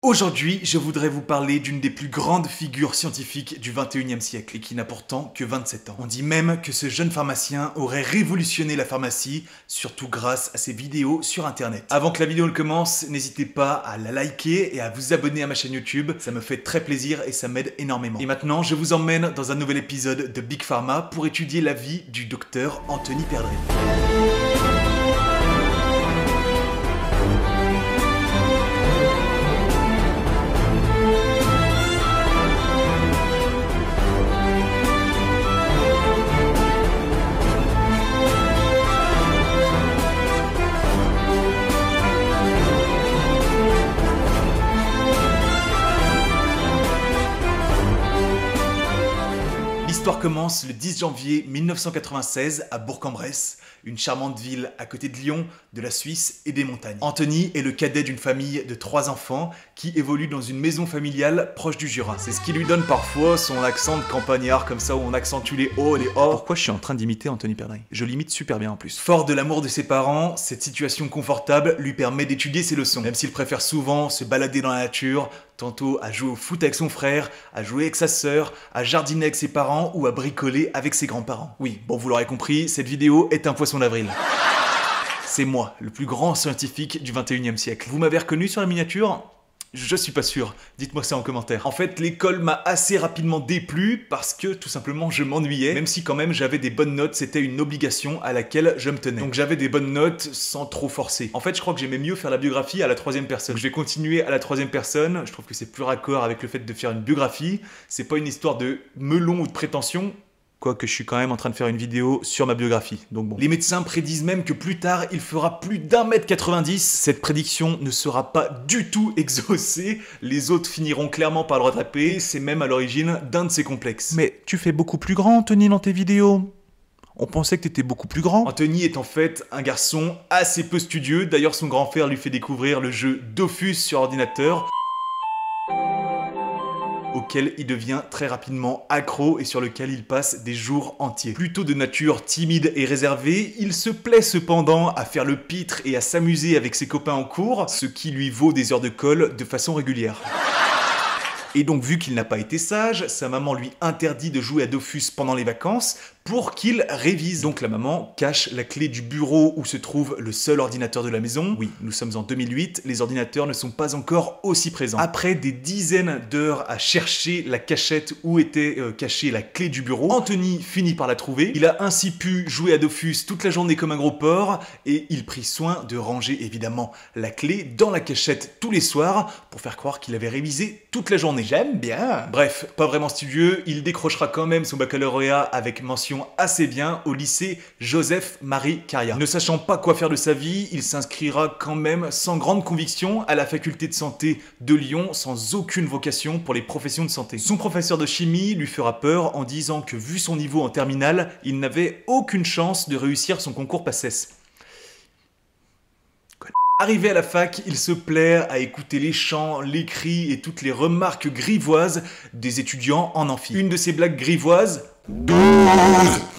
Aujourd'hui, je voudrais vous parler d'une des plus grandes figures scientifiques du 21e siècle et qui n'a pourtant que 27 ans. On dit même que ce jeune pharmacien aurait révolutionné la pharmacie, surtout grâce à ses vidéos sur internet. Avant que la vidéo ne commence, n'hésitez pas à la liker et à vous abonner à ma chaîne YouTube, ça me fait très plaisir et ça m'aide énormément. Et maintenant, je vous emmène dans un nouvel épisode de Big Pharma pour étudier la vie du docteur Anthony Perdrix. L'histoire commence le 10 janvier 1996 à Bourg-en-Bresse, une charmante ville à côté de Lyon, de la Suisse et des montagnes. Anthony est le cadet d'une famille de 3 enfants qui évolue dans une maison familiale proche du Jura. C'est ce qui lui donne parfois son accent de campagnard comme ça où on accentue les O, les O. Pourquoi je suis en train d'imiter Anthony Perdrix? Je l'imite super bien en plus. Fort de l'amour de ses parents, cette situation confortable lui permet d'étudier ses leçons. Même s'il préfère souvent se balader dans la nature, tantôt à jouer au foot avec son frère, à jouer avec sa sœur, à jardiner avec ses parents ou à bricoler avec ses grands-parents. Oui, bon vous l'aurez compris, cette vidéo est un poisson d'avril. C'est moi, le plus grand scientifique du 21e siècle. Vous m'avez reconnu sur la miniature ? Je suis pas sûr, dites-moi ça en commentaire. En fait, l'école m'a assez rapidement déplu parce que tout simplement je m'ennuyais, même si quand même j'avais des bonnes notes, c'était une obligation à laquelle je me tenais. Donc j'avais des bonnes notes sans trop forcer. En fait, je crois que j'aimais mieux faire la biographie à la 3e personne. Donc, je vais continuer à la 3e personne, je trouve que c'est plus raccord avec le fait de faire une biographie. C'est pas une histoire de melon ou de prétention. Quoique je suis quand même en train de faire une vidéo sur ma biographie, donc bon. Les médecins prédisent même que plus tard, il fera plus d'1m90. Cette prédiction ne sera pas du tout exaucée. Les autres finiront clairement par le rattraper. Et c'est même à l'origine d'un de ses complexes. Mais tu fais beaucoup plus grand, Anthony, dans tes vidéos. On pensait que t'étais beaucoup plus grand. Anthony est en fait un garçon assez peu studieux. D'ailleurs, son grand frère lui fait découvrir le jeu Dofus sur ordinateur, auquel il devient très rapidement accro et sur lequel il passe des jours entiers. Plutôt de nature timide et réservée, il se plaît cependant à faire le pitre et à s'amuser avec ses copains en cours, ce qui lui vaut des heures de colle de façon régulière. Et donc vu qu'il n'a pas été sage, sa maman lui interdit de jouer à Dofus pendant les vacances pour qu'il révise. Donc la maman cache la clé du bureau où se trouve le seul ordinateur de la maison. Oui, nous sommes en 2008, les ordinateurs ne sont pas encore aussi présents. Après des dizaines d'heures à chercher la cachette où était cachée la clé du bureau, Anthony finit par la trouver. Il a ainsi pu jouer à Dofus toute la journée comme un gros porc et il prit soin de ranger évidemment la clé dans la cachette tous les soirs pour faire croire qu'il avait révisé toute la journée. J'aime bien. Bref, pas vraiment studieux, il décrochera quand même son baccalauréat avec mention assez bien au lycée Joseph-Marie Caria. Ne sachant pas quoi faire de sa vie, il s'inscrira quand même sans grande conviction à la faculté de santé de Lyon sans aucune vocation pour les professions de santé. Son professeur de chimie lui fera peur en disant que vu son niveau en terminale, il n'avait aucune chance de réussir son concours PACES. Arrivé à la fac, il se plaît à écouter les chants, les cris et toutes les remarques grivoises des étudiants en amphi. Une de ces blagues grivoises, 12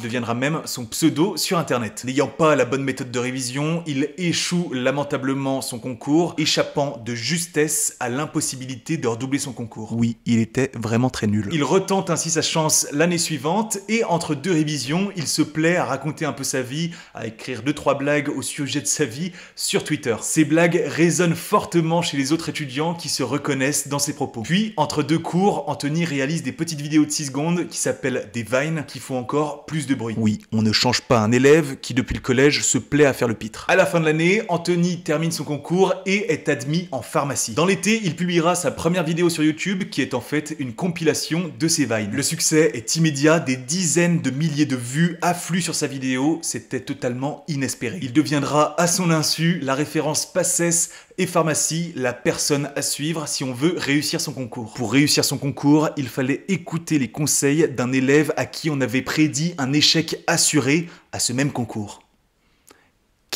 deviendra même son pseudo sur internet. N'ayant pas la bonne méthode de révision, il échoue lamentablement son concours, échappant de justesse à l'impossibilité de redoubler son concours. Oui, il était vraiment très nul. Il retente ainsi sa chance l'année suivante et entre 2 révisions, il se plaît à raconter un peu sa vie, à écrire 2-3 blagues au sujet de sa vie sur Twitter. Ces blagues résonnent fortement chez les autres étudiants qui se reconnaissent dans ses propos. Puis, entre 2 cours, Anthony réalise des petites vidéos de 6 secondes qui s'appellent des qui font encore plus de bruit. Oui, on ne change pas un élève qui depuis le collège se plaît à faire le pitre. À la fin de l'année, Anthony termine son concours et est admis en pharmacie. Dans l'été, il publiera sa première vidéo sur YouTube qui est en fait une compilation de ses vines. Le succès est immédiat, des dizaines de milliers de vues affluent sur sa vidéo, c'était totalement inespéré. Il deviendra à son insu la référence PACES et pharmacie, la personne à suivre si on veut réussir son concours. Pour réussir son concours, il fallait écouter les conseils d'un élève à qui on avait prédit un échec assuré à ce même concours.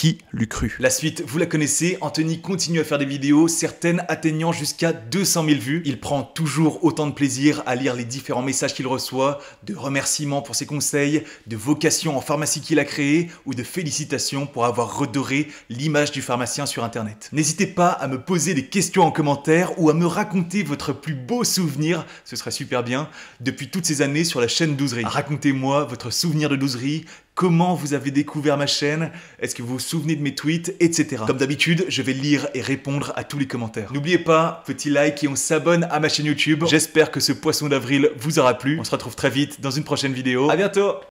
Qui l'eût cru? La suite, vous la connaissez, Anthony continue à faire des vidéos, certaines atteignant jusqu'à 200 000 vues. Il prend toujours autant de plaisir à lire les différents messages qu'il reçoit, de remerciements pour ses conseils, de vocations en pharmacie qu'il a créées ou de félicitations pour avoir redoré l'image du pharmacien sur internet. N'hésitez pas à me poser des questions en commentaire ou à me raconter votre plus beau souvenir, ce serait super bien, depuis toutes ces années sur la chaîne Douzerie. Racontez-moi votre souvenir de Douzerie, comment vous avez découvert ma chaîne, est-ce que vous vous souvenez de mes tweets, etc. Comme d'habitude, je vais lire et répondre à tous les commentaires. N'oubliez pas, petit like et on s'abonne à ma chaîne YouTube. J'espère que ce poisson d'avril vous aura plu. On se retrouve très vite dans une prochaine vidéo. À bientôt!